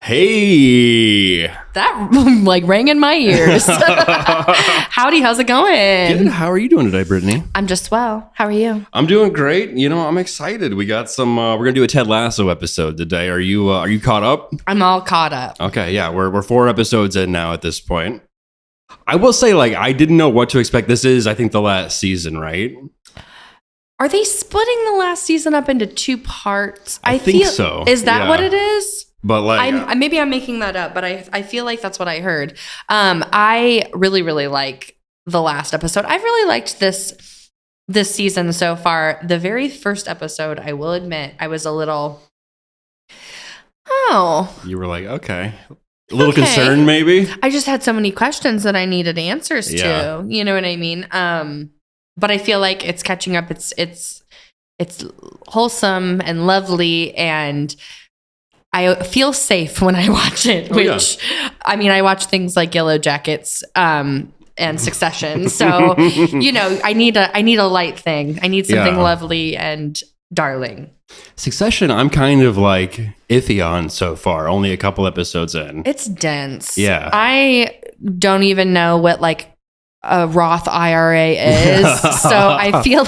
Hey. That rang in my ears. Howdy, how's it going? Good. How are you doing today, Brittany? I'm just well. How are you? I'm doing great. I'm excited. We got some. We're gonna do a Ted Lasso episode today. Are you caught up? I'm all caught up. Okay. Yeah. We're 4 episodes in now at this point. I will say, I didn't know what to expect. This is, I think, the last season, right? Are they splitting the last season up into 2 parts? I think so. Is that Yeah. what it is? But maybe I'm making that up, but I feel like that's what I heard. I really, really like the last episode. I've really liked this season so far. The very first episode, I will admit, I was a little, you were like, okay. A little concerned, maybe? I just had so many questions that I needed answers to. You know what I mean? But I feel like it's catching up. It's wholesome and lovely, and I feel safe when I watch it. I watch things like Yellow Jackets and Succession. So I need a light thing. I need something lovely and darling. Succession, I'm kind of iffy on so far. Only a couple episodes in. It's dense. Yeah. I don't even know what a Roth IRA is. So I feel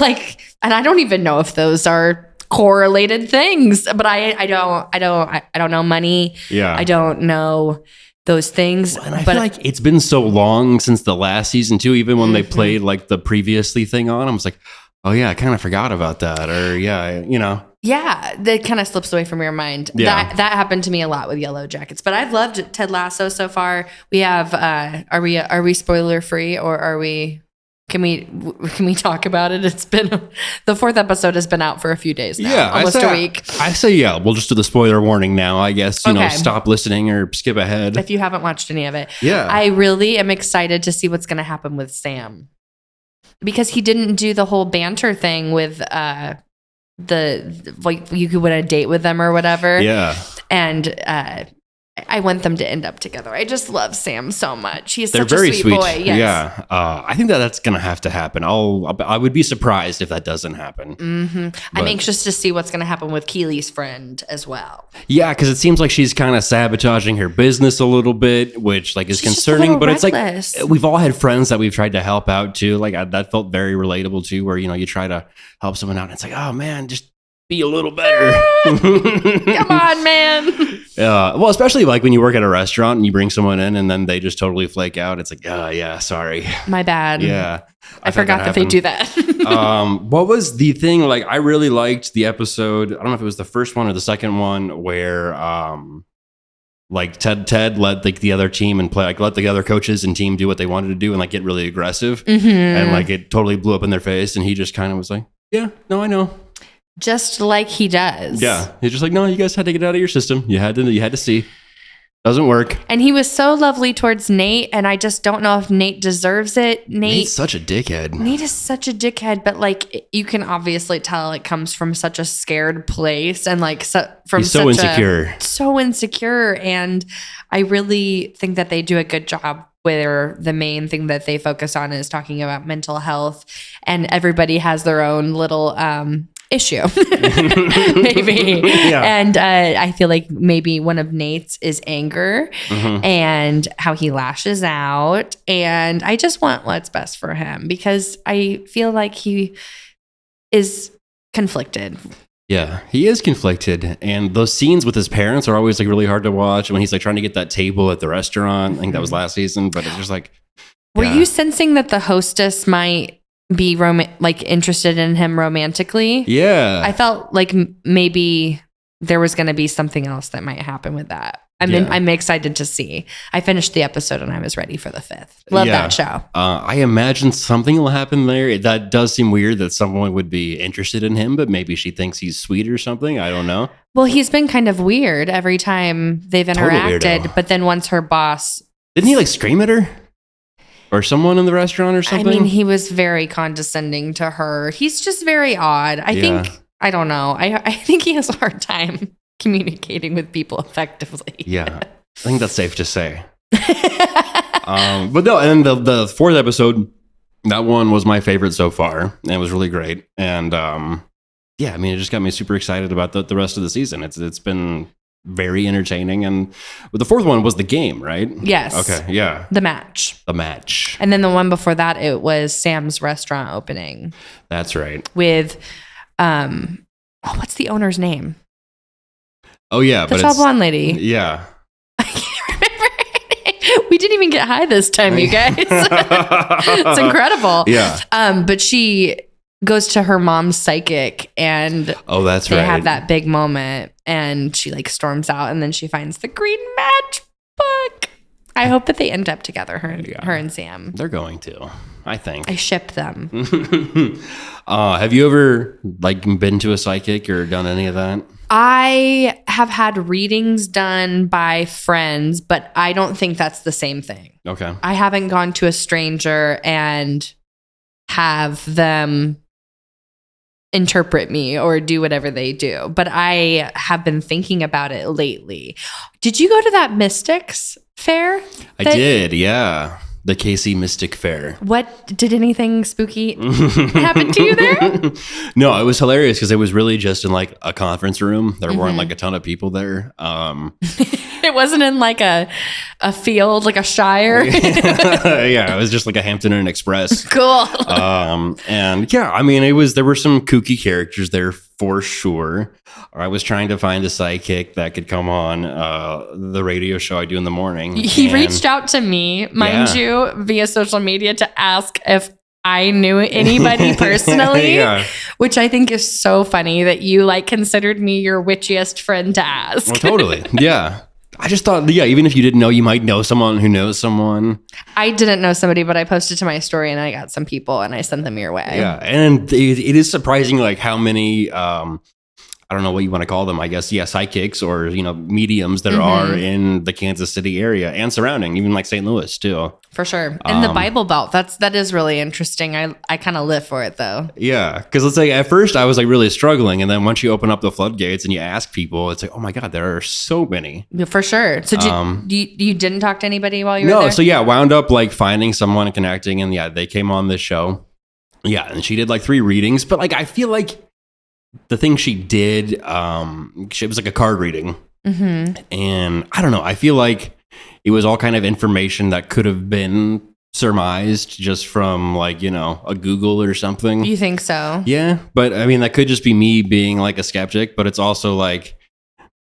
and I don't even know if those are correlated things, but I don't know money. Yeah. I don't know those things. And I feel like it's been so long since the last season too, even when they played the previously thing on, I was like, oh yeah, I kind of forgot about that. Or Yeah, that kind of slips away from your mind. Yeah. That happened to me a lot with Yellow Jackets, but I've loved Ted Lasso so far. We have are we spoiler free, or are we can we talk about it? It's been the 4th episode has been out for a few days now. Yeah, almost a week. I say yeah, we'll just do the spoiler warning now, I guess. Stop listening or skip ahead. If you haven't watched any of it. Yeah. I really am excited to see what's going to happen with Sam. Because he didn't do the whole banter thing with you could win a date with them or whatever. Yeah. And I want them to end up together. I just love Sam so much. They're such very a sweet boy. Yes. Yeah. I think that's going to have to happen. I would be surprised if that doesn't happen. Mm-hmm. I'm anxious to see what's going to happen with Keely's friend as well. Yeah, because it seems like she's kind of sabotaging her business a little bit, which is she's concerning. But reckless. It's we've all had friends that we've tried to help out too. That felt very relatable too, where you try to help someone out, and it's oh man, just be a little better. Come on, man. Well, especially when you work at a restaurant and you bring someone in and then they just totally flake out. It's oh yeah, sorry. My bad. Yeah. I forgot that they do that. What was the thing? I really liked the episode. I don't know if it was the first one or the second one where Ted let the other team and play, let the other coaches and team do what they wanted to do and get really aggressive. Mm-hmm. And it totally blew up in their face. And he just kind of was yeah, no, I know. Just like he does. Yeah. He's just no, you guys had to get out of your system. You had to see. Doesn't work. And he was so lovely towards Nate, and I just don't know if Nate deserves it. Nate's such a dickhead. Nate is such a dickhead, but you can obviously tell it comes from such a scared place and he's so insecure. So insecure. And I really think that they do a good job where the main thing that they focus on is talking about mental health, and everybody has their own little issue maybe. Yeah. And I feel like maybe one of Nate's is anger and how he lashes out, and I just want what's best for him because I feel like he is conflicted. Yeah, he is conflicted, and those scenes with his parents are always really hard to watch. When he's trying to get that table at the restaurant, I think that was last season, but it's just were you sensing that the hostess might be interested in him romantically? Yeah. I felt like maybe there was going to be something else that might happen with that. I'm excited to see. I finished the episode and I was ready for the 5th. Love that show. I imagine something will happen there. That does seem weird that someone would be interested in him, but maybe she thinks he's sweet or something. I don't know. Well, he's been kind of weird every time they've interacted, but then once her boss... Didn't he scream at her? Or someone in the restaurant or something? I mean, he was very condescending to her. He's just very odd. I think, I don't know. I think he has a hard time communicating with people effectively. Yeah, I think that's safe to say. But no, and then the 4th episode, that one was my favorite so far. And it was really great. And yeah, I mean, it just got me super excited about the rest of the season. It's been very entertaining. And the fourth one was the game, right? Yes. Okay. Yeah. The match. The match. And then the one before that, it was Sam's restaurant opening That's right. with, what's the owner's name? Oh yeah, The tall blonde lady. Yeah. I can't remember her name. We didn't even get high this time, you guys. It's incredible. Yeah. But she goes to her mom's psychic and Oh, that's they right. have that big moment and she like storms out and then she finds the green matchbook. I hope that they end up together, her and Sam. They're going to, I think. I ship them. Have you ever like been to a psychic or done any of that? I have had readings done by friends, but I don't think that's the same thing. Okay. I haven't gone to a stranger and have them interpret me or do whatever they do, but I have been thinking about it lately. Did you go to that Mystics fair? I did, yeah. The KC Mystic Fair. What did anything spooky happen to you there? No, it was hilarious because it was really just in like a conference room. There weren't like a ton of people there. It wasn't in like a field, like a shire. Yeah, it was just like a Hampton Inn Express. Cool. And yeah, I mean, there were some kooky characters there for sure. I was trying to find a psychic that could come on the radio show I do in the morning. He reached out to me, mind you, via social media to ask if I knew anybody personally, which I think is so funny that you like considered me your witchiest friend to ask. Well, totally. Yeah. I just thought, even if you didn't know, you might know someone who knows someone. I didn't know somebody, but I posted to my story and I got some people and I sent them your way. Yeah. And it is surprising like how many, I don't know what you want to call them, I guess. Yeah, psychics or, mediums there are in the Kansas City area and surrounding, even like St. Louis too. For sure. And the Bible Belt, that is really interesting. I kind of live for it though. Yeah. Because let's say at first I was like really struggling. And then once you open up the floodgates and you ask people, it's like, oh my God, there are so many. For sure. So you didn't talk to anybody while you were there? No. So yeah, wound up like finding someone and connecting. And yeah, they came on this show. Yeah. And she did like 3 readings. But like, I feel like the thing she did, it was like a card reading. And I don't know, I feel like it was all kind of information that could have been surmised just from like, a Google or something. You think so? Yeah. But I mean, that could just be me being like a skeptic, but it's also like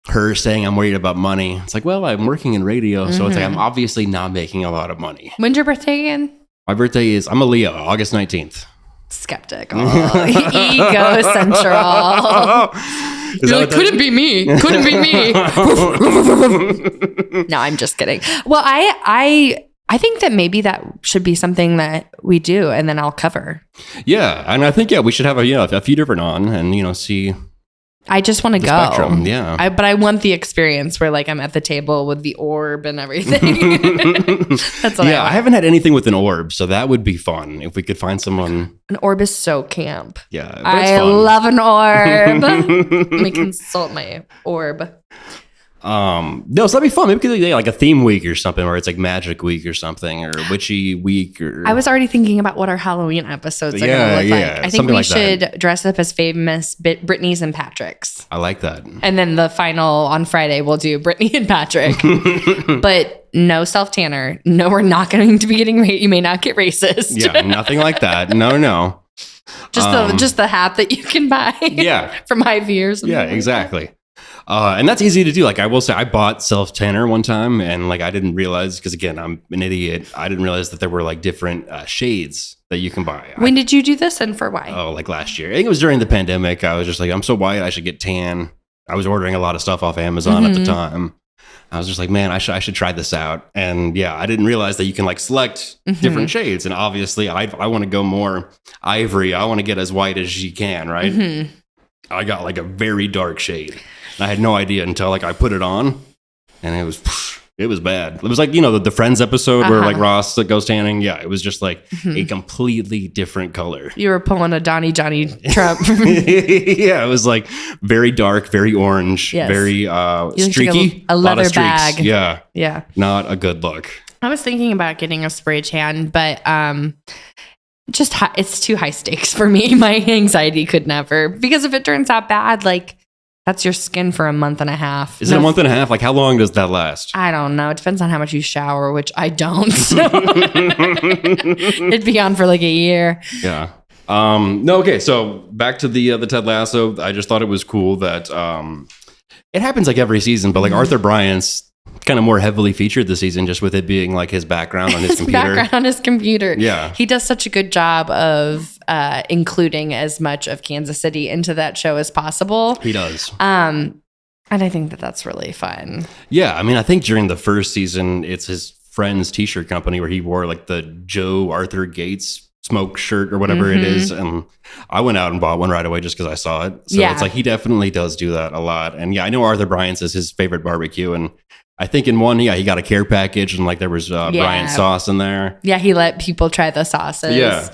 her saying I'm worried about money. It's like, well, I'm working in radio. So it's like, I'm obviously not making a lot of money. When's your birthday again? My birthday I'm a Leo, August 19th. Skeptic. Oh, ego central. You're like, couldn't be me. Couldn't be me. No, I'm just kidding. Well, I think that maybe that should be something that we do and then I'll cover. Yeah. And I think, we should have a few different on and, see. I just want to go. Spectrum, yeah. But I want the experience where like I'm at the table with the orb and everything. That's what I haven't had anything with an orb, so that would be fun if we could find someone. An orb is so camp. Yeah, but I love an orb. Let me consult my orb. No, so that'd be fun. Maybe we could do like a theme week or something, where it's like Magic Week or something, or Witchy Week. Or I was already thinking about what our Halloween episodes are going to look like. I think we should dress up as famous Brittany's and Patrick's. I like that. And then the final on Friday, we'll do Brittany and Patrick. But no self-tanner. No, we're not going to be getting. You may not get racist. Yeah, nothing like that. No. Just the hat that you can buy. Yeah, from Hy-Vee or something. Yeah, exactly. And that's easy to do. Like I will say, I bought self tanner one time, and like I didn't realize, because again, I'm an idiot. I didn't realize that there were like different shades that you can buy. When did you do this, and for why? Oh, like last year. I think it was during the pandemic. I was just like, I'm so white, I should get tan. I was ordering a lot of stuff off Amazon at the time. I was just like, man, I should try this out. And yeah, I didn't realize that you can like select different shades. And obviously, I want to go more ivory. I want to get as white as you can, right? I got like a very dark shade. I had no idea until like I put it on, and it was bad. It was like, the Friends episode where like Ross goes tanning. Yeah, it was just like a completely different color. You were pulling a Johnny Trump. Yeah, it was like very dark, very orange, very streaky. A leather bag. Yeah. Not a good look. I was thinking about getting a spray tan, but it's too high stakes for me. My anxiety could never, because if it turns out bad, like That's your skin for a month and a half. Is it a month and a half? Like, how long does that last? I don't know. It depends on how much you shower, which I don't. So it'd be on for like a year. Yeah. No. Okay. So back to the Ted Lasso. I just thought it was cool that it happens like every season, but like Arthur Bryant's kind of more heavily featured this season, just with it being like his background on his computer. Background on his computer. Yeah. He does such a good job of including as much of Kansas City into that show as possible. He does. And I think that that's really fun. Yeah. I mean, I think during the first season, it's his friend's t-shirt company where he wore like the Joe Arthur Gates smoke shirt or whatever it is. And I went out and bought one right away just because I saw it. So it's like he definitely does do that a lot. And yeah, I know Arthur Bryant's is his favorite barbecue. And I think in one, he got a care package and like there was Bryant sauce in there. Yeah, he let people try the sauces. Yeah.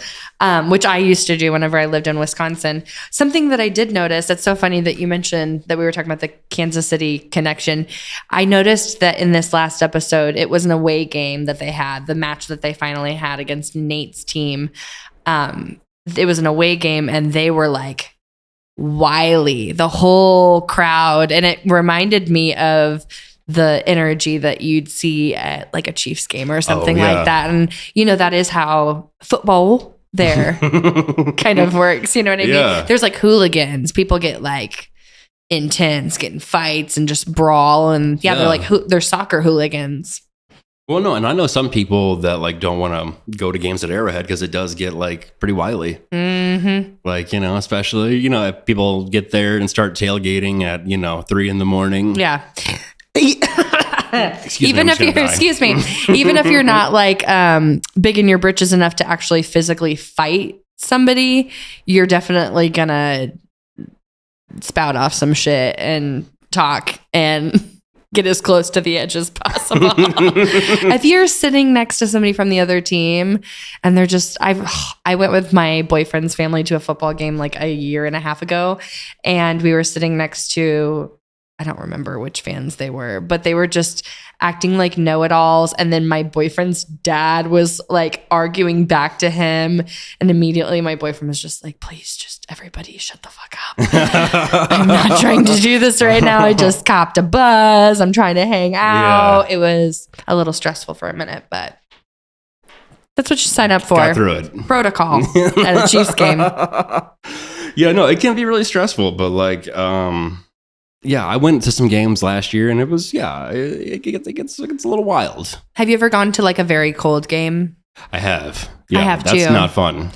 Which I used to do whenever I lived in Wisconsin. Something that I did notice, it's so funny that you mentioned that we were talking about the Kansas City connection. I noticed that in this last episode, it was an away game that they had, the match that they finally had against Nate's team. It was an away game and they were like wily, the whole crowd. And it reminded me of the energy that you'd see at like a Chiefs game or something like that. And, that is how football there kind of works. You know what I mean? There's like hooligans. People get like intense, get in fights and just brawl. And they're like, they're soccer hooligans. Well, no, and I know some people that like don't want to go to games at Arrowhead because it does get like pretty wily. Mm-hmm. Like, especially, if people get there and start tailgating at, 3 a.m. Yeah. Even if you're not like big in your britches enough to actually physically fight somebody, you're definitely gonna spout off some shit and talk and get as close to the edge as possible. If you're sitting next to somebody from the other team and they're just, I went with my boyfriend's family to a football game like a year and a half ago, and we were sitting next to, I don't remember which fans they were, but they were just acting like know-it-alls. And then my boyfriend's dad was like arguing back to him. And immediately my boyfriend was just like, please, just everybody shut the fuck up. I'm not trying to do this right now. I just copped a buzz. I'm trying to hang out. Yeah. It was a little stressful for a minute, but that's what you sign up for. Got through it. Protocol at a Chiefs game. Yeah, no, it can be really stressful, but like, yeah, I went to some games last year and it was, it gets a little wild. Have you ever gone to like a very cold game? I have. Yeah, I have that's too. That's not fun.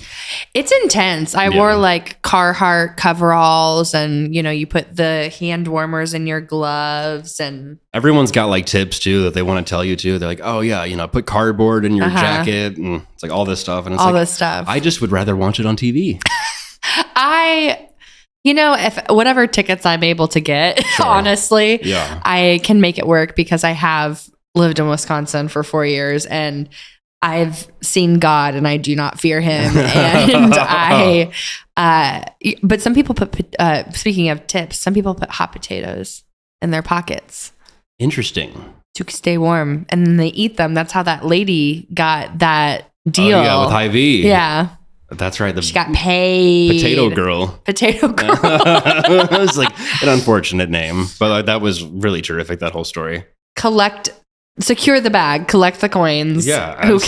It's intense. I wore like Carhartt coveralls and, you put the hand warmers in your gloves and. Everyone's got like tips too that they want to tell you too. They're like, oh yeah, put cardboard in your jacket and it's like all this stuff. And it's all like, this stuff. I just would rather watch it on TV. If whatever tickets I'm able to get, honestly, I can make it work because I have lived in Wisconsin for 4 years and I've seen God and I do not fear him. And but some people put, speaking of tips, some people put hot potatoes in their pockets. Interesting. To stay warm. And then they eat them. That's how that lady got that deal. Oh, yeah, with Hy-Vee. Yeah. That's right. She got paid. Potato Girl. It was like an unfortunate name, but that was really terrific, that whole story. Secure the bag, collect the coins. Yeah, absolutely.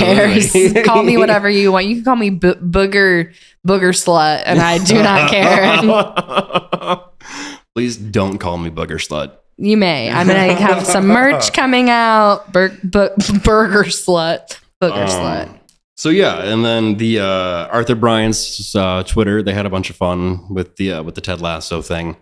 Who cares? Call me whatever you want. You can call me booger slut, and I do not care. Please don't call me booger slut. You may. I'm going to have some merch coming out. Burger slut. Booger slut. So yeah, and then the Arthur Bryant's Twitter, they had a bunch of fun with the Ted Lasso thing.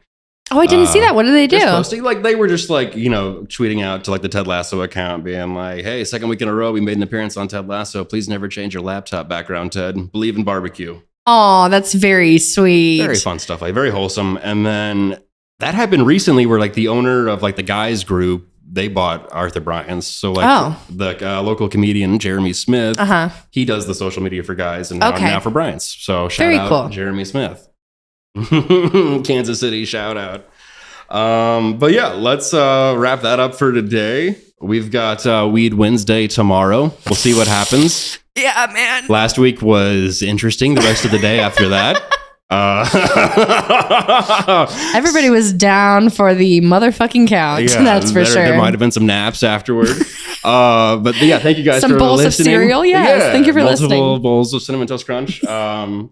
Oh, I didn't see that. What did they do? Posting, like they were just like, tweeting out to like the Ted Lasso account being like, hey, second week in a row, we made an appearance on Ted Lasso. Please never change your laptop background, Ted. Believe in barbecue. Oh, that's very sweet. Very fun stuff, like very wholesome. And then that happened recently where like the owner of like the guys group, they bought Arthur Bryant's. So like the local comedian, Jeremy Smith, he does the social media for guys and now for Bryant's. So shout out Jeremy Smith. Kansas City shout out. But yeah, let's wrap that up for today. We've got Weed Wednesday tomorrow. We'll see what happens. Yeah, man. Last week was interesting. The rest of the day after that. Everybody was down for the motherfucking count. That's for sure. There might have been some naps afterward. But yeah, thank you guys some for bowls listening. Of cereal. Yes. Thank you for listening. Multiple bowls of Cinnamon Toast Crunch.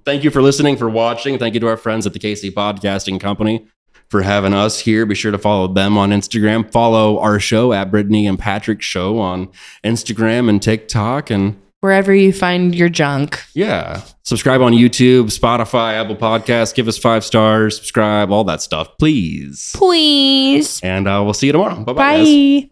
Thank you for listening, for watching. Thank you to our friends at the KC Podcasting Company for having us here. Be sure to follow them on Instagram. Follow our show at Brittany and Patrick Show on Instagram and TikTok, and wherever you find your junk. Yeah. Subscribe on YouTube, Spotify, Apple Podcasts. Give us 5 stars. Subscribe, all that stuff, please. Please. And we'll see you tomorrow. Bye-bye, Bye. guys.